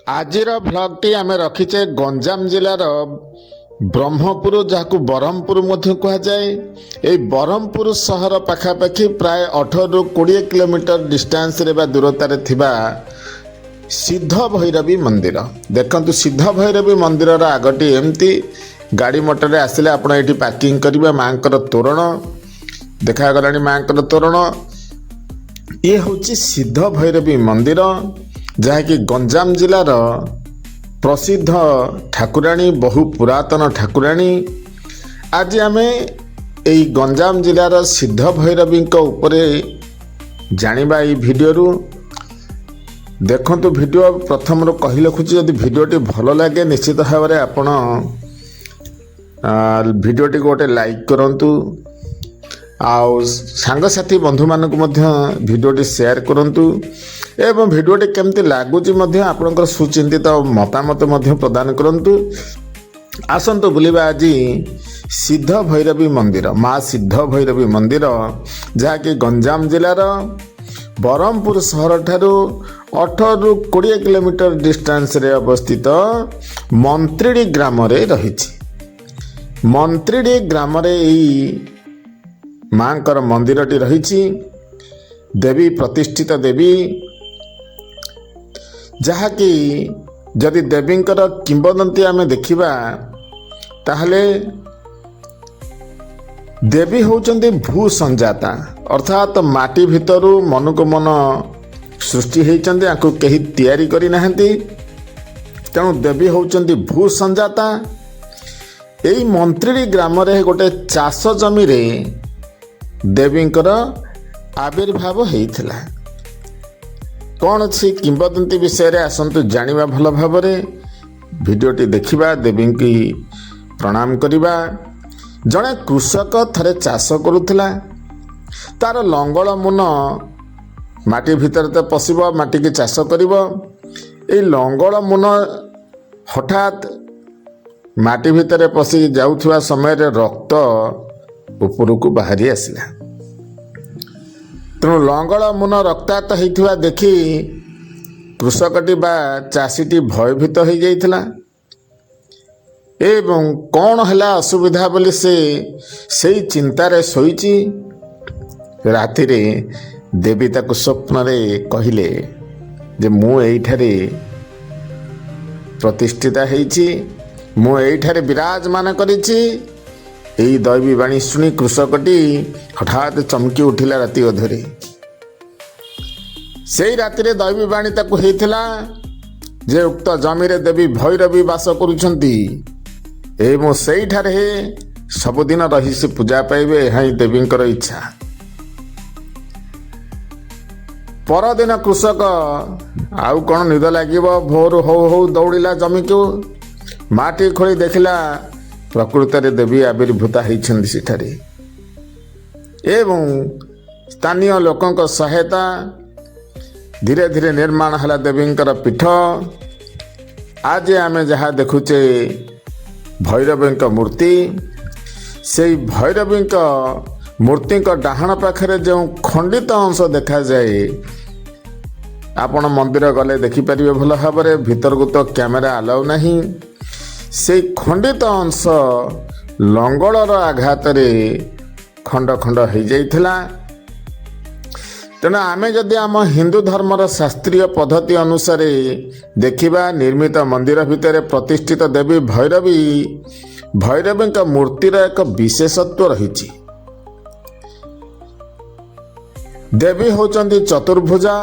ଆଜିର ଭ୍ଲଗ୍ଟି ଆମେ ରଖିଛେ ଗଞ୍ଜାମ ଜିଲ୍ଲାର ବ୍ରହ୍ମପୁର, ଯାହାକୁ ବ୍ରହ୍ମପୁର ମଧ୍ୟ କୁହାଯାଏ। ଏହି ବ୍ରହ୍ମପୁର ସହର ପାଖାପାଖି ପ୍ରାୟ 18ରୁ 20 କିଲୋମିଟର ଡିଷ୍ଟାନ୍ସରେ ବା ଦୂରତାରେ ଥିବା ସିଦ୍ଧ ଭୈରବୀ ମନ୍ଦିର। ଦେଖନ୍ତୁ, ସିଦ୍ଧ ଭୈରବୀ ମନ୍ଦିରର ଆଗଟି ଏମିତି ଗାଡ଼ି ମଟରରେ ଆସିଲେ ଆପଣ ଏଠି ପାର୍କିଂ କରିବେ। ମାଙ୍କର ତୋରଣ ଦେଖାଗଲାଣି, ମାଙ୍କର ତୋରଣ। ଇଏ ହେଉଛି ସିଦ୍ଧ ଭୈରବୀ ମନ୍ଦିର, ଯାହାକି ଗଞ୍ଜାମ ଜିଲ୍ଲାର ପ୍ରସିଦ୍ଧ ଠାକୁରାଣୀ, ବହୁ ପୁରାତନ ଠାକୁରାଣୀ। ଆଜି ଆମେ ଏହି ଗଞ୍ଜାମ ଜିଲ୍ଲାର ସିଦ୍ଧ ଭୈରବୀଙ୍କ ଉପରେ ଜାଣିବା ଏହି ଭିଡ଼ିଓରୁ। ଦେଖନ୍ତୁ, ଭିଡ଼ିଓ ପ୍ରଥମରୁ କହି ରଖୁଛି, ଯଦି ଭିଡ଼ିଓଟି ଭଲ ଲାଗେ ନିଶ୍ଚିତ ଭାବରେ ଆପଣ ଭିଡ଼ିଓଟିକୁ ଗୋଟେ ଲାଇକ୍ କରନ୍ତୁ, ଆଉ ସାଙ୍ଗସାଥି ବନ୍ଧୁମାନଙ୍କୁ ମଧ୍ୟ ଭିଡ଼ିଓଟି ସେୟାର କରନ୍ତୁ, ଏବଂ ଭିଡ଼ିଓଟି କେମିତି ଲାଗୁଛି ମଧ୍ୟ ଆପଣଙ୍କର ସୁଚିନ୍ତିତ ମତାମତ ମଧ୍ୟ ପ୍ରଦାନ କରନ୍ତୁ। ଆସନ୍ତୁ ବୁଲିବା ଆଜି ସିଦ୍ଧ ଭୈରବୀ ମନ୍ଦିର, ମା ସିଦ୍ଧ ଭୈରବୀ ମନ୍ଦିର, ଯାହାକି ଗଞ୍ଜାମ ଜିଲ୍ଲାର ବ୍ରହ୍ମପୁର ସହରଠାରୁ 18ରୁ 20 କିଲୋମିଟର ଡିଷ୍ଟାନ୍ସରେ ଅବସ୍ଥିତ ମନ୍ତ୍ରିଡ଼ି ଗ୍ରାମରେ ରହିଛି। ମନ୍ତ୍ରିଡ଼ି ଗ୍ରାମରେ ଏହି ମାଙ୍କର ମନ୍ଦିରଟି ରହିଛି। ଦେବୀ, ପ୍ରତିଷ୍ଠିତ ଦେବୀ, ଯାହାକି ଯଦି ଦେବୀଙ୍କର କିମ୍ବଦନ୍ତୀ ଆମେ ଦେଖିବା ତାହେଲେ ଦେବୀ ହେଉଛନ୍ତି ଭୂ ସଞ୍ଜାତା, ଅର୍ଥାତ୍ ମାଟି ଭିତରୁ ମନକୁ ମନ ସୃଷ୍ଟି ହୋଇଛନ୍ତି, ଆଙ୍କୁ କେହି ତିଆରି କରିନାହାନ୍ତି। ତେଣୁ ଦେବୀ ହେଉଛନ୍ତି ଭୂ ସଞ୍ଜାତା। ଏହି ମନ୍ତ୍ରିଡ଼ି ଗ୍ରାମରେ ଗୋଟେ ଚାଷ ଜମିରେ ଦେବୀଙ୍କର ଆବିର୍ଭାବ ହେଇଥିଲା। କ'ଣ ଅଛି କିମ୍ବଦନ୍ତୀ ବିଷୟରେ ଆସନ୍ତୁ ଜାଣିବା ଭଲ ଭାବରେ। ଭିଡ଼ିଓଟି ଦେଖିବା, ଦେବୀଙ୍କୁ ପ୍ରଣାମ କରିବା। ଜଣେ କୃଷକ ଥରେ ଚାଷ କରୁଥିଲା। ତାର ଲଙ୍ଗଳ ମୁନ ମାଟି ଭିତରେ ତ ପଶିବ, ମାଟିକି ଚାଷ କରିବ। ଏଇ ଲଙ୍ଗଳ ମୁନ ହଠାତ୍ ମାଟି ଭିତରେ ପଶି ଯାଉଥିବା ସମୟରେ ରକ୍ତ ଉପରକୁ ବାହାରି ଆସିଲା। ତେଣୁ ଲଙ୍ଗଳ ମୁନ ରକ୍ତାକ୍ତ ହେଇଥିବା ଦେଖି କୃଷକଟି ବା ଚାଷୀଟି ଭୟଭୀତ ହୋଇଯାଇଥିଲା, ଏବଂ କ'ଣ ହେଲା ଅସୁବିଧା ବୋଲି ସେ ସେଇ ଚିନ୍ତାରେ ଶୋଇଛି। ରାତିରେ ଦେବୀ ତାକୁ ସ୍ୱପ୍ନରେ କହିଲେ ଯେ ମୁଁ ଏଇଠାରେ ପ୍ରତିଷ୍ଠିତା ହେଇଛି, ମୁଁ ଏଇଠାରେ ବିରାଜମାନ କରିଛି। ଏହି ଦୈବୀ ବାଣୀ ଶୁଣି କୃଷକଟି ହଠାତ୍ ଚମକି ଉଠିଲା ରାତି ଅଧରେ। ସେଇ ରାତିରେ ଦୈବୀ ବାଣୀ ତାକୁ ହେଇଥିଲା ଯେ ଉକ୍ତ ଜମିରେ ଦେବୀ ଭୈରବୀ ବାସ କରୁଛନ୍ତି ଏବଂ ସେଇଠାରେ ସବୁଦିନ ରହି ସେ ପୂଜା ପାଇବେ। ଏହା ହିଁ ଦେବୀଙ୍କର ଇଚ୍ଛା। ପରଦିନ କୃଷକ ଆଉ କ'ଣ ନିଦ ଲାଗିବ, ଭୋର ହଉ ହଉ ଦୌଡ଼ିଲା ଜମିକୁ। ମାଟି ଖୋଳି ଦେଖିଲା ପ୍ରକୃତରେ ଦେବୀ ଆବିର୍ଭୂତା ହେଇଛନ୍ତି ସେଠାରେ, ଏବଂ ସ୍ଥାନୀୟ ଲୋକଙ୍କ ସହାୟତା ଧୀରେ ଧୀରେ ନିର୍ମାଣ ହେଲା ଦେବୀଙ୍କର ପୀଠ। ଆଜି ଆମେ ଯାହା ଦେଖୁଛେ ଭୈରବୀଙ୍କ ମୂର୍ତ୍ତି, ସେଇ ଭୈରବୀଙ୍କ ମୂର୍ତ୍ତିଙ୍କ ଡାହାଣ ପାଖରେ ଯେଉଁ ଖଣ୍ଡିତ ଅଂଶ ଦେଖାଯାଏ, ଆପଣ ମନ୍ଦିର ଗଲେ ଦେଖିପାରିବେ ଭଲ ଭାବରେ। ଭିତରକୁ ତ କ୍ୟାମେରା ଆଲାଉ ନାହିଁ। ସେଇ ଖଣ୍ଡିତ ଅଂଶ ଲଙ୍ଗଳର ଆଘାତରେ ଖଣ୍ଡ ଖଣ୍ଡ ହୋଇଯାଇଥିଲା। ତେଣୁ ଆମେ ଯଦି ଆମ ହିନ୍ଦୁ ଧର୍ମର ଶାସ୍ତ୍ରୀୟ ପଦ୍ଧତି ଅନୁସାରେ ଦେଖିବା, ନିର୍ମିତ ମନ୍ଦିର ଭିତରେ ପ୍ରତିଷ୍ଠିତ ଦେବୀ ଭୈରବୀଙ୍କ ମୂର୍ତ୍ତିର ଏକ ବିଶେଷତ୍ୱ ରହିଛି। ଦେବୀ ହେଉଛନ୍ତି ଚତୁର୍ଭୁଜା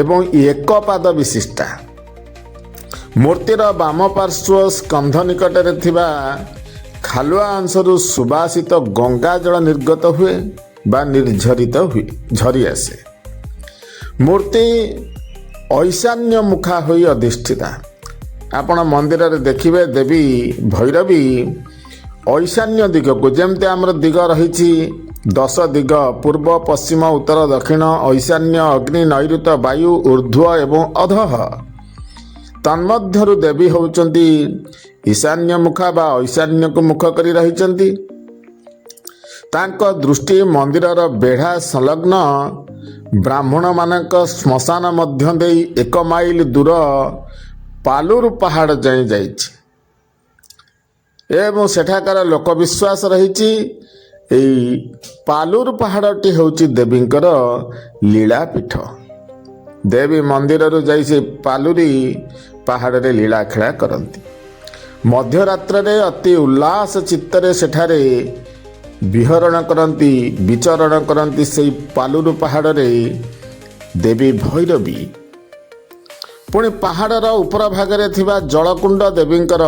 ଏବଂ ଏକ ପାଦ ବିଶିଷ୍ଟା। ମୂର୍ତ୍ତିର ବାମ ପାର୍ଶ୍ୱ ସ୍କନ୍ଧ ନିକଟରେ ଥିବା ଖାଲୁଆ ଅଂଶରୁ ସୁବାସିତ ଗଙ୍ଗା ଜଳ ନିର୍ଗତ ହୁଏ ବା ନିର୍ଝରିତ ହୁଏ, ଝରି ଆସେ। ମୂର୍ତ୍ତି ଐଶାନ୍ୟ ମୁଖା ହୋଇ ଅଧିଷ୍ଠିତା। ଆପଣ ମନ୍ଦିରରେ ଦେଖିବେ ଦେବୀ ଭୈରବୀ ଐଶାନ୍ୟ ଦିଗକୁ, ଯେମିତି ଆମର ଦିଗ ରହିଛି 10 ଦିଗ, ପୂର୍ବ, ପଶ୍ଚିମ, ଉତ୍ତର, ଦକ୍ଷିଣ, ଐଶାନ୍ୟ, ଅଗ୍ନି, ନୈಋତ, ବାୟୁ, ଊର୍ଧ୍ୱ ଏବଂ ଅଧଃ। ତନ୍ମଧ୍ୟରୁ ଦେବୀ ହେଉଛନ୍ତି ଈଶାନ୍ୟ ମୁଖା ବା ଐଶାନ୍ୟକୁ ମୁଖ କରି ରହିଛନ୍ତି। ତାଙ୍କ ଦୃଷ୍ଟି ମନ୍ଦିରର ବେଢ଼ା ସଂଲଗ୍ନ ବ୍ରାହ୍ମଣମାନଙ୍କ ଶ୍ମଶାନ ମଧ୍ୟ ଦେଇ 1 ମାଇଲ ଦୂର ପାଲୁରୁ ପାହାଡ଼ ଯାଇ ଯାଇଛି ଏବଂ ସେଠାକାର ଲୋକବିଶ୍ୱାସ ରହିଛି ଏଇ ପାଲୁରୁ ପାହାଡ଼ଟି ହେଉଛି ଦେବୀଙ୍କର ଲୀଳାପୀଠ। ଦେବୀ ମନ୍ଦିରରୁ ଯାଇ ସେ ପାଲୁରି ପାହାଡ଼ରେ ଲୀଳା ଖେଳା କରନ୍ତି। ମଧ୍ୟରାତ୍ରରେ ଅତି ଉଲ୍ଲାସ ଚିତ୍ତରେ ସେଠାରେ ବିହରଣ କରନ୍ତି, ବିଚରଣ କରନ୍ତି ସେଇ ପାଲୁରୁ ପାହାଡ଼ରେ ଦେବୀ ଭୈରବୀ। ପୁଣି ପାହାଡ଼ର ଉପର ଭାଗରେ ଥିବା ଜଳକୁଣ୍ଡ ଦେବୀଙ୍କର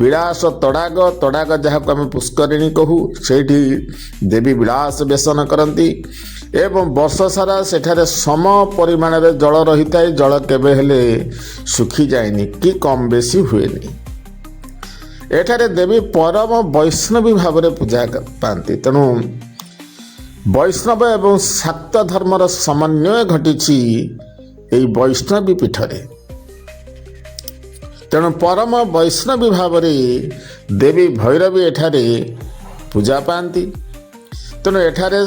ବିଳାସ ତଡ଼ାଗ ଯାହାକୁ ଆମେ ପୁଷ୍କରିଣୀ କହୁ, ସେଇଠି ଦେବୀ ବିଳାସ ବେଶନ କରନ୍ତି ଏବଂ ବର୍ଷ ସାରା ସେଠାରେ ସମ ପରିମାଣରେ ଜଳ ରହିଥାଏ। ଜଳ କେବେ ହେଲେ ଶୁଖିଯାଏନି କି କମ୍ ବେଶୀ ହୁଏନି। ଏଠାରେ ଦେବୀ ପରମ ବୈଷ୍ଣବୀ ଭାବରେ ପୂଜା ପାଆନ୍ତି। ତେଣୁ ବୈଷ୍ଣବ ଏବଂ ଶାକ୍ତ ଧର୍ମର ସମନ୍ୱୟ ଘଟିଛି ଏହି ବୈଷ୍ଣବୀ ପୀଠରେ। ତେଣୁ ପରମ ବୈଷ୍ଣବୀ ଭାବରେ ଦେବୀ ଭୈରବୀ ଏଠାରେ ପୂଜା ପାଆନ୍ତି। ତେଣୁ ଏଠାରେ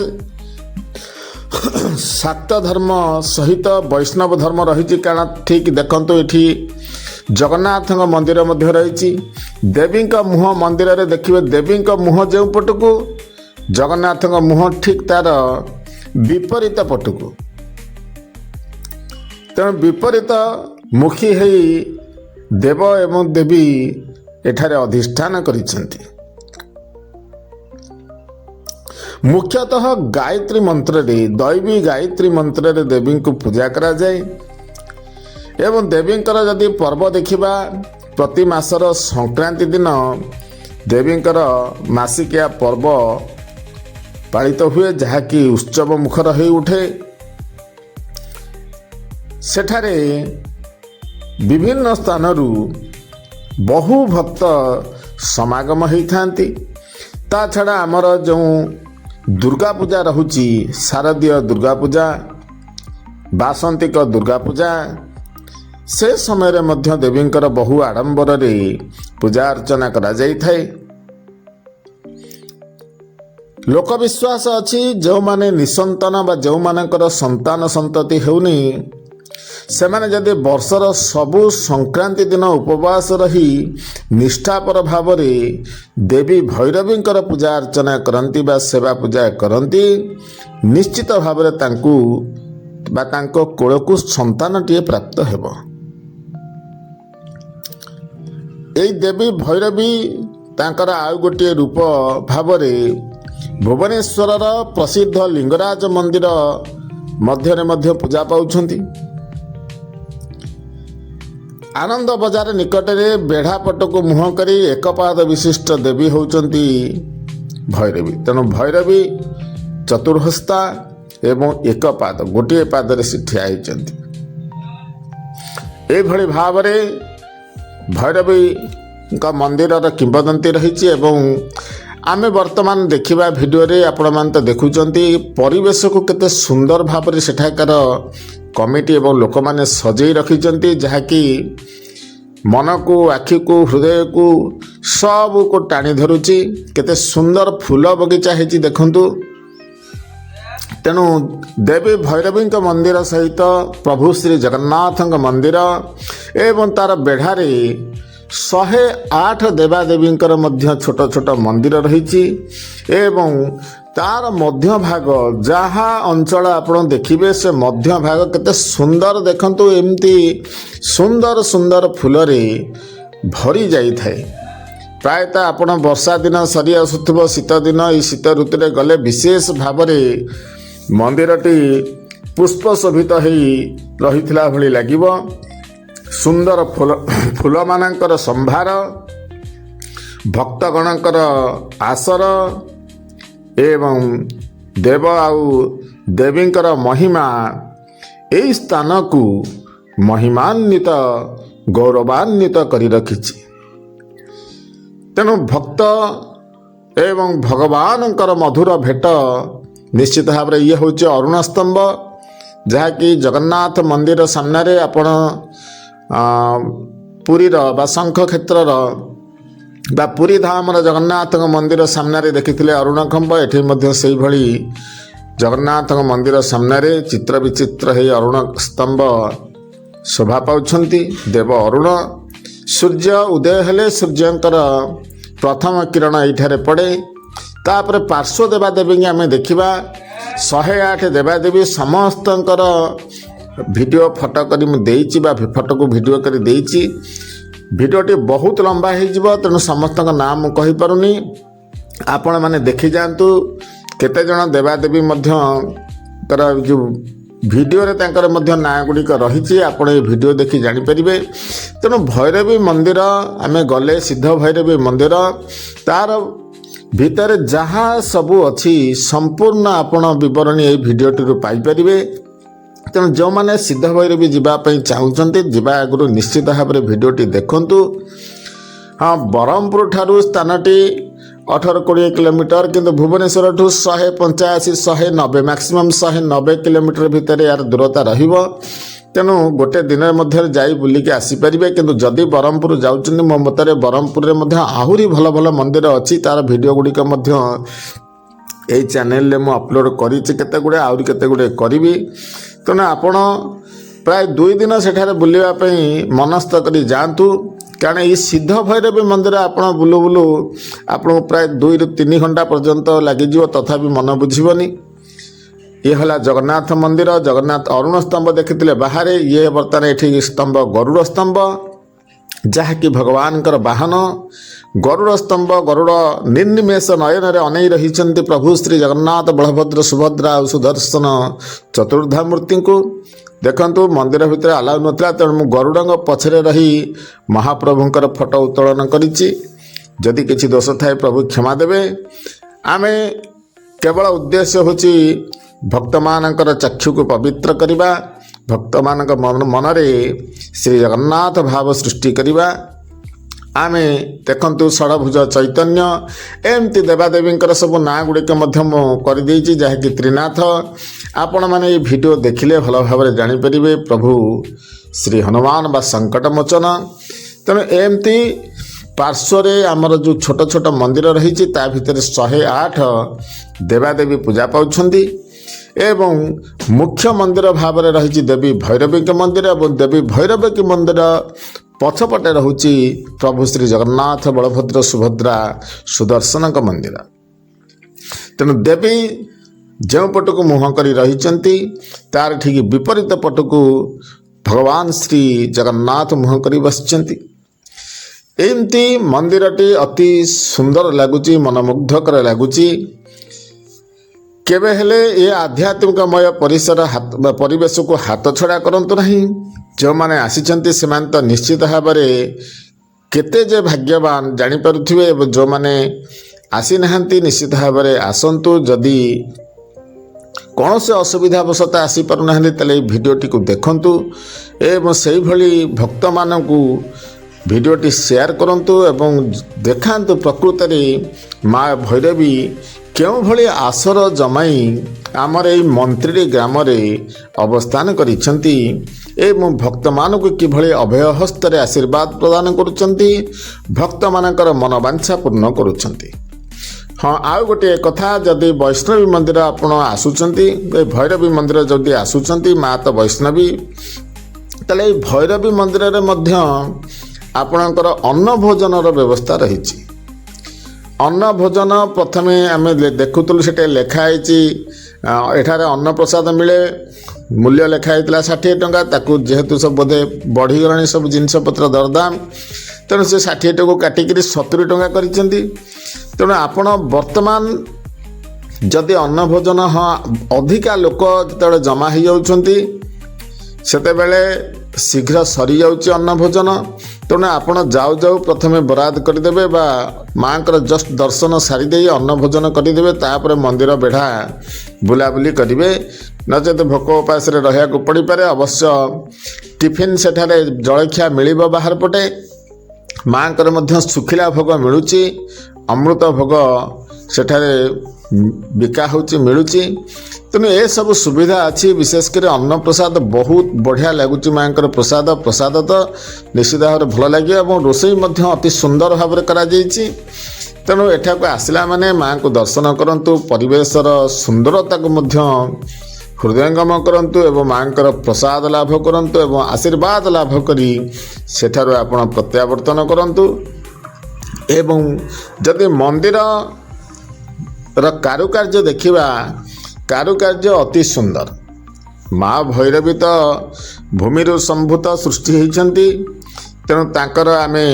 ଶାକ୍ତ ଧର୍ମ ସହିତ ବୈଷ୍ଣବ ଧର୍ମ ରହିଛି। କାରଣ ଠିକ୍ ଦେଖନ୍ତୁ, ଏଠି ଜଗନ୍ନାଥଙ୍କ ମନ୍ଦିର ମଧ୍ୟ ରହିଛି। ଦେବୀଙ୍କ ମୁହଁ ମନ୍ଦିରରେ ଦେଖିବେ, ଦେବୀଙ୍କ ମୁହଁ ଯେଉଁ ପଟକୁ, ଜଗନ୍ନାଥଙ୍କ ମୁହଁ ଠିକ୍ ତାର ବିପରୀତ ପଟକୁ। ତେଣୁ ବିପରୀତ ମୁଖୀ ହେଇ ଦେବ ଏବଂ ଦେବୀ ଏଠାରେ ଅଧିଷ୍ଠାନ କରିଛନ୍ତି। ମୁଖ୍ୟତଃ ଗାୟତ୍ରୀ ମନ୍ତ୍ରରେ, ଦୈବୀ ଗାୟତ୍ରୀ ମନ୍ତ୍ରରେ ଦେବୀଙ୍କୁ ପୂଜା କରାଯାଏ ଏବଂ ଦେବୀଙ୍କର ଯଦି ପର୍ବ ଦେଖିବା, ପ୍ରତି ମାସର ସଂକ୍ରାନ୍ତି ଦିନ ଦେବୀଙ୍କର ମାସିକିଆ ପର୍ବ ପାଳିତ ହୁଏ, ଯାହାକି ଉତ୍ସବ ମୁଖର ହୋଇ ଉଠେ। ସେଠାରେ ବିଭିନ୍ନ ସ୍ଥାନରୁ ବହୁ ଭକ୍ତ ସମାଗମ ହୋଇଥାନ୍ତି। ତା ଛଡ଼ା ଆମର ଯେଉଁ ଦୁର୍ଗା ପୂଜା ରହୁଛି, ଶାରଦୀୟ ଦୁର୍ଗା ପୂଜା, ବାସନ୍ତିକ ଦୁର୍ଗା ପୂଜା, ସେ ସମୟରେ ମଧ୍ୟ ଦେବୀଙ୍କର ବହୁ ଆଡ଼ମ୍ବରରେ ପୂଜା ଅର୍ଚ୍ଚନା କରାଯାଇଥାଏ। ଲୋକବିଶ୍ୱାସ ଅଛି, ଯେଉଁମାନେ ନିଃସନ୍ତାନ ବା ଯେଉଁମାନଙ୍କର ସନ୍ତାନ ସନ୍ତତି ହେଉନି, ସେମାନେ ଯଦି ବର୍ଷର ସବୁ ସଂକ୍ରାନ୍ତି ଦିନ ଉପବାସ ରହି ନିଷ୍ଠାପର ଭାବରେ ଦେବୀ ଭୈରବୀଙ୍କର ପୂଜା ଅର୍ଚ୍ଚନା କରନ୍ତି ବା ସେବା ପୂଜା କରନ୍ତି, ନିଶ୍ଚିତ ଭାବରେ ତାଙ୍କୁ ବା ତାଙ୍କ କୋଳକୁ ସନ୍ତାନଟିଏ ପ୍ରାପ୍ତ ହେବ। ଏହି ଦେବୀ ଭୈରବୀ ତାଙ୍କର ଆଉ ଗୋଟିଏ ରୂପ ଭାବରେ ଭୁବନେଶ୍ୱରର ପ୍ରସିଦ୍ଧ ଲିଙ୍ଗରାଜ ମନ୍ଦିର ମଧ୍ୟରେ ମଧ୍ୟ ପୂଜା ପାଉଛନ୍ତି। ଆନନ୍ଦ ବଜାର ନିକଟରେ ବେଢ଼ା ପଟକୁ ମୁହଁ କରି ଏକପାଦ ବିଶିଷ୍ଟ ଦେବୀ ହେଉଛନ୍ତି ଭୈରବୀ। ତେଣୁ ଭୈରବୀ ଚତୁର୍ହସ୍ତା ଏବଂ ଏକ ପାଦ, ଗୋଟିଏ ପାଦରେ ସେ ଠିଆ ହୋଇଛନ୍ତି। ଏଇଭଳି ଭାବରେ ଭୈରବୀଙ୍କ ମନ୍ଦିରର କିମ୍ବଦନ୍ତୀ ରହିଛି ଏବଂ ଆମେ ବର୍ତ୍ତମାନ ଦେଖିବା ଭିଡ଼ିଓରେ ଆପଣମାନେ ତ ଦେଖୁଛନ୍ତି ପରିବେଶକୁ କେତେ ସୁନ୍ଦର ଭାବରେ ସେଠାକାର କମିଟି ଏବଂ ଲୋକମାନେ ସଜେଇ ରଖିଛନ୍ତି, ଯାହାକି ମନକୁ, ଆଖିକୁ, ହୃଦୟକୁ ସବୁକୁ ଟାଣି ଧରୁଛି। କେତେ ସୁନ୍ଦର ଫୁଲ ବଗିଚା ହେଇଛି ଦେଖନ୍ତୁ। ତେଣୁ ଦେବୀ ଭୈରବୀଙ୍କ ମନ୍ଦିର ସହିତ ପ୍ରଭୁ ଶ୍ରୀ ଜଗନ୍ନାଥଙ୍କ ମନ୍ଦିର ଏବଂ ତାର ବେଢ଼ାରେ 108 ଦେବାଦେବୀଙ୍କର ମଧ୍ୟ ଛୋଟ ଛୋଟ ମନ୍ଦିର ରହିଛି ଏବଂ ତାର ମଧ୍ୟଭାଗ, ଯାହା ଅଞ୍ଚଳ ଆପଣ ଦେଖିବେ ସେ ମଧ୍ୟଭାଗ କେତେ ସୁନ୍ଦର ଦେଖନ୍ତୁ। ଏମିତି ସୁନ୍ଦର ସୁନ୍ଦର ଫୁଲରେ ଭରି ଯାଇଥାଏ। ପ୍ରାୟତଃ ଆପଣ ବର୍ଷା ଦିନ ସରି ଆସୁଥିବ, ଶୀତ ଦିନ, ଏହି ଶୀତ ଋତୁରେ ଗଲେ ବିଶେଷ ଭାବରେ ମନ୍ଦିରଟି ପୁଷ୍ପ ଶୋଭିତ ହୋଇ ରହିଥିଲା ଭଳି ଲାଗିବ। ସୁନ୍ଦର ଫୁଲମାନଙ୍କର ସମ୍ଭାର, ଭକ୍ତଗଣଙ୍କର ଆସର ଏବଂ ଦେବ ଆଉ ଦେବୀଙ୍କର ମହିମା ଏହି ସ୍ଥାନକୁ ମହିମାନ୍ୱିତ, ଗୌରବାନ୍ୱିତ କରି ରଖିଛି। ତେଣୁ ଭକ୍ତ ଏବଂ ଭଗବାନଙ୍କର ମଧୁର ଭେଟ ନିଶ୍ଚିତ ଭାବରେ ଇଏ ହେଉଛି ଅରୁଣ ସ୍ତମ୍ଭ, ଯାହାକି ଜଗନ୍ନାଥ ମନ୍ଦିର ସାମ୍ନାରେ ଆପଣ ପୁରୀର ବା ଶଙ୍ଖ କ୍ଷେତ୍ରର ବା ପୁରୀ ଧାମର ଜଗନ୍ନାଥଙ୍କ ମନ୍ଦିର ସାମ୍ନାରେ ଦେଖିଥିଲେ ଅରୁଣ ଖମ୍ବ। ଏଠି ମଧ୍ୟ ସେହିଭଳି ଜଗନ୍ନାଥଙ୍କ ମନ୍ଦିର ସାମ୍ନାରେ ଚିତ୍ର ବିଚିତ୍ର ହେଇ ଅରୁଣ ସ୍ତମ୍ଭ ଶୋଭା ପାଉଛନ୍ତି। ଦେବ ଅରୁଣ ସୂର୍ଯ୍ୟ ଉଦୟ ହେଲେ ସୂର୍ଯ୍ୟଙ୍କର ପ୍ରଥମ କିରଣ ଏଇଠାରେ ପଡ଼େ। ତାପରେ ପାର୍ଶ୍ୱ ଦେବାଦେବୀଙ୍କୁ ଆମେ ଦେଖିବା। 108 ଦେବାଦେବୀ ସମସ୍ତଙ୍କର ଭିଡ଼ିଓ ଫଟୋ କରି ମୁଁ ଦେଇଛି ବା ଫଟୋକୁ ଭିଡ଼ିଓ କରି ଦେଇଛି। ଭିଡ଼ିଓଟି ବହୁତ ଲମ୍ବା ହେଇଯିବ, ତେଣୁ ସମସ୍ତଙ୍କ ନାଁ ମୁଁ କହିପାରୁନି। ଆପଣମାନେ ଦେଖିଯାଆନ୍ତୁ। କେତେଜଣ ଦେବାଦେବୀ ମଧ୍ୟ ତାର ଯେଉଁ ଭିଡ଼ିଓରେ ତାଙ୍କର ମଧ୍ୟ ନାଁ ଗୁଡ଼ିକ ରହିଛି, ଆପଣ ଏ ଭିଡ଼ିଓ ଦେଖି ଜାଣିପାରିବେ। ତେଣୁ ଭୈରବୀ ମନ୍ଦିର ଆମେ ଗଲେ, ସିଦ୍ଧ ଭୈରବୀ ମନ୍ଦିର ତାର ଭିତରେ ଯାହା ସବୁ ଅଛି ସମ୍ପୂର୍ଣ୍ଣ ଆପଣ ବିବରଣୀ ଏହି ଭିଡ଼ିଓଟିରୁ ପାଇପାରିବେ। ତେଣୁ ଯେଉଁମାନେ ସିଦ୍ଧ ଭୈରବୀ ଯିବା ପାଇଁ ଚାହୁଁଛନ୍ତି, ଯିବା ଆଗରୁ ନିଶ୍ଚିତ ଭାବରେ ଭିଡ଼ିଓଟି ଦେଖନ୍ତୁ। ହଁ, ବ୍ରହ୍ମପୁର ଠାରୁ ସ୍ଥାନଟି 18-20 କିଲୋମିଟର, କିନ୍ତୁ ଭୁବନେଶ୍ୱରଠୁ 185-190 ମ୍ୟାକ୍ସିମମ୍ 190 କିଲୋମିଟର ଭିତରେ ଏହାର ଦୂରତା ରହିବ। ତେଣୁ ଗୋଟେ ଦିନରେ ମଧ୍ୟରେ ଯାଇ ବୁଲିକି ଆସିପାରିବେ। କିନ୍ତୁ ଯଦି ବ୍ରହ୍ମପୁର ଯାଉଛନ୍ତି, ମୋ ମତରେ ବ୍ରହ୍ମପୁରରେ ମଧ୍ୟ ଆହୁରି ଭଲ ଭଲ ମନ୍ଦିର ଅଛି। ତାର ଭିଡ଼ିଓ ଗୁଡ଼ିକ ମଧ୍ୟ ଏହି ଚ୍ୟାନେଲରେ ମୁଁ ଅପଲୋଡ଼ କରିଛି କେତେ ଗୁଡ଼ିଏ, ଆହୁରି କେତେ ଗୁଡ଼ିଏ କରିବି। ତେଣୁ ଆପଣ ପ୍ରାୟ 2 ଦିନ ସେଠାରେ ବୁଲିବା ପାଇଁ ମନସ୍ଥ କରି ଯାଆନ୍ତୁ। କାରଣ ଏହି ସିଦ୍ଧ ଭୈରବୀ ମନ୍ଦିର ଆପଣ ବୁଲୁ ବୁଲୁ ଆପଣଙ୍କୁ ପ୍ରାୟ 2-3 ଘଣ୍ଟା ପର୍ଯ୍ୟନ୍ତ ଲାଗିଯିବ, ତଥାପି ମନ ବୁଝିବନି। ଇଏ ହେଲା ଜଗନ୍ନାଥ ମନ୍ଦିର। ଜଗନ୍ନାଥ ଅରୁଣ ସ୍ତମ୍ଭ ଦେଖିଥିଲେ ବାହାରେ, ଇଏ ବର୍ତ୍ତମାନ ଏଠି ସ୍ତମ୍ଭ ଗରୁଡ଼ ସ୍ତମ୍ଭ, ଯାହାକି ଭଗବାନଙ୍କର ବାହନ। ଗରୁଡ଼ ସ୍ତମ୍ଭ, ଗରୁଡ଼ ନିର୍ନିମେଷ ନୟନରେ ଅନେଇ ରହିଛନ୍ତି ପ୍ରଭୁ ଶ୍ରୀ ଜଗନ୍ନାଥ, ବଳଭଦ୍ର, ସୁଭଦ୍ରା ଆଉ ସୁଦର୍ଶନ ଚତୁର୍ଦ୍ଧା ମୂର୍ତ୍ତିଙ୍କୁ। ଦେଖନ୍ତୁ, ମନ୍ଦିର ଭିତରେ ଆଲାଉ ନଥିଲା, ତେଣୁ ମୁଁ ଗରୁଡ଼ଙ୍କ ପଛରେ ରହି ମହାପ୍ରଭୁଙ୍କର ଫଟୋ ଉତ୍ତୋଳନ କରିଛି। ଯଦି କିଛି ଦୋଷ ଥାଏ ପ୍ରଭୁ କ୍ଷମା ଦେବେ। ଆମେ କେବଳ ଉଦ୍ଦେଶ୍ୟ ହେଉଛି ଭକ୍ତମାନଙ୍କର ଚକ୍ଷୁକୁ ପବିତ୍ର କରିବା, ଭକ୍ତମାନଙ୍କ ମନରେ ଶ୍ରୀ ଜଗନ୍ନାଥ ଭାବ ସୃଷ୍ଟି କରିବା। ଆମେ ଦେଖନ୍ତୁ ଷଡ଼ଭୁଜ ଚୈତନ୍ୟ, ଏମିତି ଦେବାଦେବୀଙ୍କର ସବୁ ନାଁ ଗୁଡ଼ିକ ମଧ୍ୟ ମୁଁ କରିଦେଇଛି, ଯାହାକି ତ୍ରିନାଥ। ଆପଣମାନେ ଏହି ଭିଡ଼ିଓ ଦେଖିଲେ ଭଲ ଭାବରେ ଜାଣିପାରିବେ ପ୍ରଭୁ ଶ୍ରୀ ହନୁମାନ ବା ସଙ୍କଟ ମୋଚନ। ତେଣୁ ଏମିତି ପାର୍ଶ୍ୱରେ ଆମର ଯେଉଁ ଛୋଟ ଛୋଟ ମନ୍ଦିର ରହିଛି, ତା ଭିତରେ 108 ଦେବାଦେବୀ ପୂଜା ପାଉଛନ୍ତି। ଏବଂ ମୁଖ୍ୟ ମନ୍ଦିର ଭାବରେ ରହିଛି ଦେବୀ ଭୈରବୀଙ୍କ ମନ୍ଦିର, ଏବଂ ଦେବୀ ଭୈରବୀଙ୍କ ମନ୍ଦିର ପଛପଟେ ରହୁଛି ପ୍ରଭୁ ଶ୍ରୀ ଜଗନ୍ନାଥ, ବଳଭଦ୍ର, ସୁଭଦ୍ରା, ସୁଦର୍ଶନଙ୍କ ମନ୍ଦିର। ତେଣୁ ଦେବୀ ଯେଉଁ ପଟକୁ ମୁହଁ କରି ରହିଛନ୍ତି, ତାର ଠିକ୍ ବିପରୀତ ପଟକୁ ଭଗବାନ ଶ୍ରୀ ଜଗନ୍ନାଥ ମୁହଁ କରି ବସିଛନ୍ତି। ଏମିତି ମନ୍ଦିରଟି ଅତି ସୁନ୍ଦର ଲାଗୁଛି, ମନମୁଗ୍ଧକର ଲାଗୁଛି। କେବେ ହେଲେ ଏ ଆଧ୍ୟାତ୍ମିକମୟ ପରିବେଶକୁ ହାତ ଛଡ଼ା କରନ୍ତୁ ନାହିଁ। ଯେଉଁମାନେ ଆସିଛନ୍ତି ସେମାନେ ତ ନିଶ୍ଚିତ ଭାବରେ କେତେ ଯେ ଭାଗ୍ୟବାନ ଜାଣିପାରୁଥିବେ, ଏବଂ ଯେଉଁମାନେ ଆସିନାହାନ୍ତି ନିଶ୍ଚିତ ଭାବରେ ଆସନ୍ତୁ। ଯଦି କୌଣସି ଅସୁବିଧା ବଶତଃ ଆସିପାରୁନାହାନ୍ତି, ତାହେଲେ ଏହି ଭିଡ଼ିଓଟିକୁ ଦେଖନ୍ତୁ ଏବଂ ସେଇଭଳି ଭକ୍ତମାନଙ୍କୁ ଭିଡ଼ିଓଟି ସେୟାର କରନ୍ତୁ ଏବଂ ଦେଖାନ୍ତୁ ପ୍ରକୃତରେ ମା ଭୈରବୀ କେଉଁଭଳି ଆସର ଜମାଇ ଆମର ଏହି ମନ୍ତ୍ରୀରି ଗ୍ରାମରେ ଅବସ୍ଥାନ କରିଛନ୍ତି ଏବଂ ଭକ୍ତମାନଙ୍କୁ କିଭଳି ଅଭୟ ହସ୍ତରେ ଆଶୀର୍ବାଦ ପ୍ରଦାନ କରୁଛନ୍ତି, ଭକ୍ତମାନଙ୍କର ମନବାଞ୍ଛା ପୂର୍ଣ୍ଣ କରୁଛନ୍ତି। ହଁ, ଆଉ ଗୋଟିଏ କଥା, ଯଦି ବୈଷ୍ଣବୀ ମନ୍ଦିର ଆପଣ ଆସୁଛନ୍ତି, ଏ ଭୈରବୀ ମନ୍ଦିର ଯଦି ଆସୁଛନ୍ତି, ମା ତ ବୈଷ୍ଣବୀ, ତାହେଲେ ଏହି ଭୈରବୀ ମନ୍ଦିରରେ ମଧ୍ୟ ଆପଣଙ୍କର ଅନ୍ନ ଭୋଜନର ବ୍ୟବସ୍ଥା ରହିଛି। ଅନ୍ନ ଭୋଜନ ପ୍ରଥମେ ଆମେ ଦେଖୁଥିଲୁ, ସେଠି ଲେଖା ହେଇଛି ଏଠାରେ ଅନ୍ନପ୍ରସାଦ ମିଳେ। ମୂଲ୍ୟ ଲେଖା ହେଇଥିଲା 60 ଟଙ୍କା। ତାକୁ ଯେହେତୁ ସବୁ ବୋଧେ ବଢ଼ିଗଲାଣି ସବୁ ଜିନିଷପତ୍ର ଦରଦାମ, ତେଣୁ ସେ 60 ଟଙ୍କାକୁ କାଟିକିରି 70 ଟଙ୍କା କରିଛନ୍ତି। ତେଣୁ ଆପଣ ବର୍ତ୍ତମାନ ଯଦି ଅନ୍ନ ଭୋଜନ, ହଁ ଅଧିକା ଲୋକ ଯେତେବେଳେ ଜମା ହେଇଯାଉଛନ୍ତି ସେତେବେଳେ ଶୀଘ୍ର ସରିଯାଉଛି ଅନ୍ନ ଭୋଜନ। ତେଣୁ ଆପଣ ଯାଉ ଯାଉ ପ୍ରଥମେ ବରାଦ କରିଦେବେ ବା ମାଆଙ୍କର ଜଷ୍ଟ ଦର୍ଶନ ସାରିଦେଇ ଅନ୍ନ ଭୋଜନ କରିଦେବେ, ତାପରେ ମନ୍ଦିର ବେଢ଼ା ବୁଲାବୁଲି କରିବେ। ନଚେତ ଭୋକ ଉପାସରେ ରହିବାକୁ ପଡ଼ିପାରେ। ଅବଶ୍ୟ ଟିଫିନ୍ ସେଠାରେ ଜଳଖିଆ ମିଳିବ ବାହାର ପଟେ। ମାଆଙ୍କର ମଧ୍ୟ ଶୁଖିଲା ଭୋଗ ମିଳୁଛି, ଅମୃତ ଭୋଗ ସେଠାରେ ବିକା ହେଉଛି, ମିଳୁଛି। ତେଣୁ ଏସବୁ ସୁବିଧା ଅଛି। ବିଶେଷ କରି ଅନ୍ନପ୍ରସାଦ ବହୁତ ବଢ଼ିଆ ଲାଗୁଛି। ମାଆଙ୍କର ପ୍ରସାଦ ତ ନିଶ୍ଚିତ ଭାବରେ ଭଲ ଲାଗିବ ଏବଂ ରୋଷେଇ ମଧ୍ୟ ଅତି ସୁନ୍ଦର ଭାବରେ କରାଯାଇଛି। ତେଣୁ ଏଠାକୁ ଆସିଲା ମାନେ ମାଆଙ୍କୁ ଦର୍ଶନ କରନ୍ତୁ, ପରିବେଶର ସୁନ୍ଦରତାକୁ ମଧ୍ୟ ହୃଦୟଙ୍ଗମ କରନ୍ତୁ ଏବଂ ମାଙ୍କର ପ୍ରସାଦ ଲାଭ କରନ୍ତୁ ଏବଂ ଆଶୀର୍ବାଦ ଲାଭ କରି ସେଠାରୁ ଆପଣ ପ୍ରତ୍ୟାବର୍ତ୍ତନ କରନ୍ତୁ। ଏବଂ ଯଦି ମନ୍ଦିରର କାରୁକାର୍ଯ୍ୟ ଦେଖିବା, କାରୁକାର୍ଯ୍ୟ ଅତି ସୁନ୍ଦର। ମା ଭୈରବୀ ତ ଭୂମିରୁ ସମ୍ଭୂତ ସୃଷ୍ଟି ହୋଇଛନ୍ତି, ତେଣୁ ତାଙ୍କର ଆମେ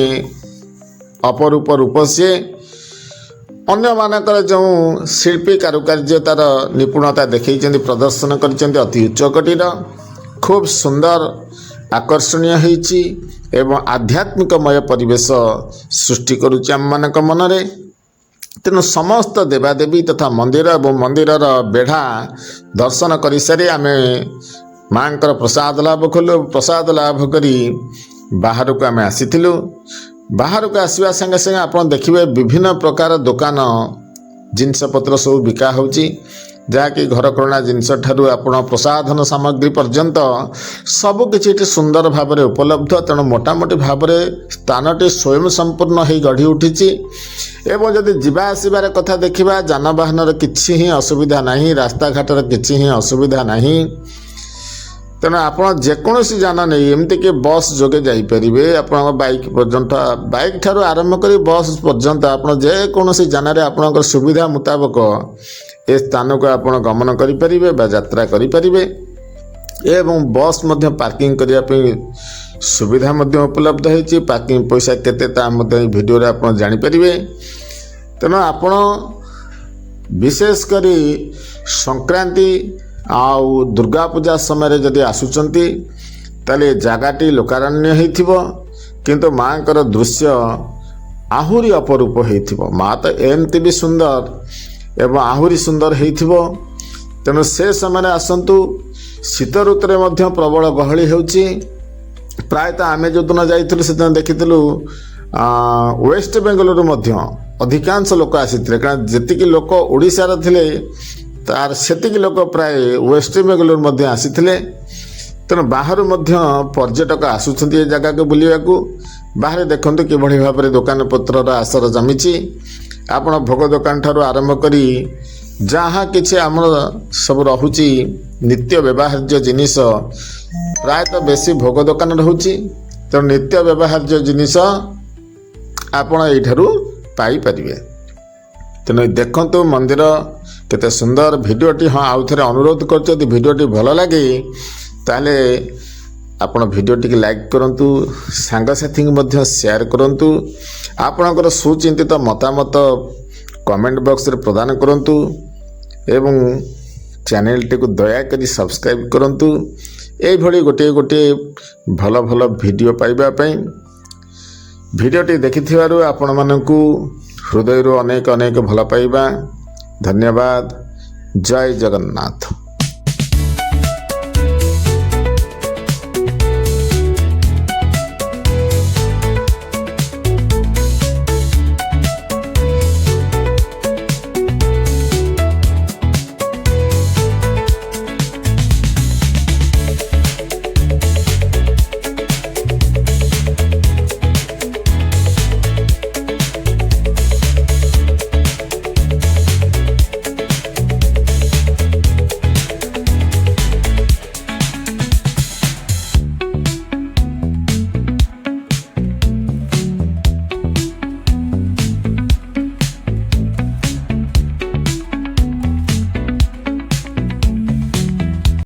ଅପରୂପ ରୂପ ସିଏ। ଅନ୍ୟମାନଙ୍କର ଯେଉଁ ଶିଳ୍ପୀ କାରୁକାର୍ଯ୍ୟ ତାର ନିପୁଣତା ଦେଖାଇଛନ୍ତି, ପ୍ରଦର୍ଶନ କରିଛନ୍ତି ଅତି ଉଚ୍ଚକୋଟୀର, ଖୁବ୍ ସୁନ୍ଦର ଆକର୍ଷଣୀୟ ହୋଇଛି ଏବଂ ଆଧ୍ୟାତ୍ମିକମୟ ପରିବେଶ ସୃଷ୍ଟି କରୁଛି ଆମମାନଙ୍କ ମନରେ। ତେଣୁ ସମସ୍ତ ଦେବାଦେବୀ ତଥା ମନ୍ଦିର ଏବଂ ମନ୍ଦିରର ବେଢ଼ା ଦର୍ଶନ କରିସାରି ଆମେ ମାଙ୍କର ପ୍ରସାଦ ଲାଭ କଲୁ। ପ୍ରସାଦ ଲାଭ କରି ବାହାରକୁ ଆମେ ଆସିଥିଲୁ। ବାହାରକୁ ଆସିବା ସାଙ୍ଗେ ସାଙ୍ଗେ ଆପଣ ଦେଖିବେ ବିଭିନ୍ନ ପ୍ରକାର ଦୋକାନ ଜିନିଷପତ୍ର ସବୁ ବିକା ହେଉଛି, ଯାହାକି ଘରକରଣା ଜିନିଷ ଠାରୁ ଆପଣ ପ୍ରସାଧନ ସାମଗ୍ରୀ ପର୍ଯ୍ୟନ୍ତ ସବୁକିଛି ଏଠି ସୁନ୍ଦର ଭାବରେ ଉପଲବ୍ଧ। ତେଣୁ ମୋଟାମୋଟି ଭାବରେ ସ୍ଥାନଟି ସ୍ୱୟଂ ସମ୍ପୂର୍ଣ୍ଣ ହୋଇ ଗଢ଼ି ଉଠିଛି। ଏବଂ ଯଦି ଯିବା ଆସିବାର କଥା ଦେଖିବା, ଯାନବାହନର କିଛି ହିଁ ଅସୁବିଧା ନାହିଁ, ରାସ୍ତାଘାଟର କିଛି ହିଁ ଅସୁବିଧା ନାହିଁ। ତେଣୁ ଆପଣ ଯେକୌଣସି ଯାନ ନେଇ, ଏମିତିକି ବସ୍ ଯୋଗେ ଯାଇପାରିବେ। ଆପଣଙ୍କ ବାଇକ୍ ପର୍ଯ୍ୟନ୍ତ, ବାଇକ୍ ଠାରୁ ଆରମ୍ଭ କରି ବସ୍ ପର୍ଯ୍ୟନ୍ତ ଆପଣ ଯେକୌଣସି ଯାନରେ ଆପଣଙ୍କର ସୁବିଧା ମୁତାବକ ଏ ସ୍ଥାନକୁ ଆପଣ ଗମନ କରିପାରିବେ ବା ଯାତ୍ରା କରିପାରିବେ। ଏବଂ ବସ୍ ମଧ୍ୟ ପାର୍କିଂ କରିବା ପାଇଁ ସୁବିଧା ମଧ୍ୟ ଉପଲବ୍ଧ ହୋଇଛି। ପାର୍କିଂ ପଇସା କେତେ ତାହା ମଧ୍ୟ ଏହି ଭିଡ଼ିଓରେ ଆପଣ ଜାଣିପାରିବେ। ତେଣୁ ଆପଣ ବିଶେଷ କରି ସଂକ୍ରାନ୍ତି ଆଉ ଦୁର୍ଗା ପୂଜା ସମୟରେ ଯଦି ଆସୁଛନ୍ତି, ତାହେଲେ ଜାଗାଟି ଲୋକାରଣ୍ୟ ହୋଇଥିବ, କିନ୍ତୁ ମାଙ୍କର ଦୃଶ୍ୟ ଆହୁରି ଅପରୂପ ହୋଇଥିବ। ମା ତ ଏମିତି ବି ସୁନ୍ଦର ଏବଂ ଆହୁରି ସୁନ୍ଦର ହୋଇଥିବ। ତେଣୁ ସେ ସମୟରେ ଆସନ୍ତୁ। ଶୀତ ଋତୁରେ ମଧ୍ୟ ପ୍ରବଳ ଗହଳି ହେଉଛି। ପ୍ରାୟତଃ ଆମେ ଯେଉଁଦିନ ଯାଇଥିଲୁ ସେଦିନ ଦେଖିଥିଲୁ ୱେଷ୍ଟ ବେଙ୍ଗଲରୁ ମଧ୍ୟ ଅଧିକାଂଶ ଲୋକ ଆସିଥିଲେ। କାରଣ ଯେତିକି ଲୋକ ଓଡ଼ିଶାର ଥିଲେ, ତାର ସେତିକି ଲୋକ ପ୍ରାୟ ୱେଷ୍ଟ ବେଙ୍ଗଲରୁ ମଧ୍ୟ ଆସିଥିଲେ। ତେଣୁ ବାହାରୁ ମଧ୍ୟ ପର୍ଯ୍ୟଟକ ଆସୁଛନ୍ତି ଏ ଜାଗାକୁ ବୁଲିବାକୁ। ବାହାରେ ଦେଖନ୍ତୁ କିଭଳି ଭାବରେ ଦୋକାନପତ୍ରର ଆସର ଜମିଛି। ଆପଣ ଭୋଗ ଦୋକାନ ଠାରୁ ଆରମ୍ଭ କରି ଯାହା କିଛି ଆମର ସବୁ ରହୁଛି ନିତ୍ୟ ବ୍ୟବହାର୍ଯ୍ୟ ଜିନିଷ, ପ୍ରାୟତଃ ବେଶୀ ଭୋଗ ଦୋକାନ ରହୁଛି। ତେଣୁ ନିତ୍ୟ ବ୍ୟବହାର୍ଯ୍ୟ ଜିନିଷ ଆପଣ ଏଇଠାରୁ ପାଇପାରିବେ। ତେଣୁ ଦେଖନ୍ତୁ ମନ୍ଦିର କେତେ ସୁନ୍ଦର। ଭିଡ଼ିଓଟି ଆଉ ଥରେ ଅନୁରୋଧ କରୁଛି, ଯଦି ଭିଡ଼ିଓଟି ଭଲ ଲାଗେ ତାହେଲେ ଆପଣ ଭିଡ଼ିଓଟିକୁ ଲାଇକ୍ କରନ୍ତୁ, ସାଙ୍ଗସାଥୀଙ୍କୁ ମଧ୍ୟ ସେୟାର କରନ୍ତୁ। ଆପଣଙ୍କର ସୁଚିନ୍ତିତ ମତାମତ କମେଣ୍ଟ ବକ୍ସରେ ପ୍ରଦାନ କରନ୍ତୁ ଏବଂ ଚ୍ୟାନେଲଟିକୁ ଦୟାକରି ସବସ୍କ୍ରାଇବ୍ କରନ୍ତୁ। ଏଇଭଳି ଗୋଟିଏ ଭଲ ଭଲ ଭିଡ଼ିଓ ପାଇବା ପାଇଁ। ଭିଡ଼ିଓଟି ଦେଖିଥିବାରୁ ଆପଣମାନଙ୍କୁ ହୃଦୟରୁ ଅନେକ ଅନେକ ଭଲ ପାଇବା। ଧନ୍ୟବାଦ। ଜୟ ଜଗନ୍ନାଥ।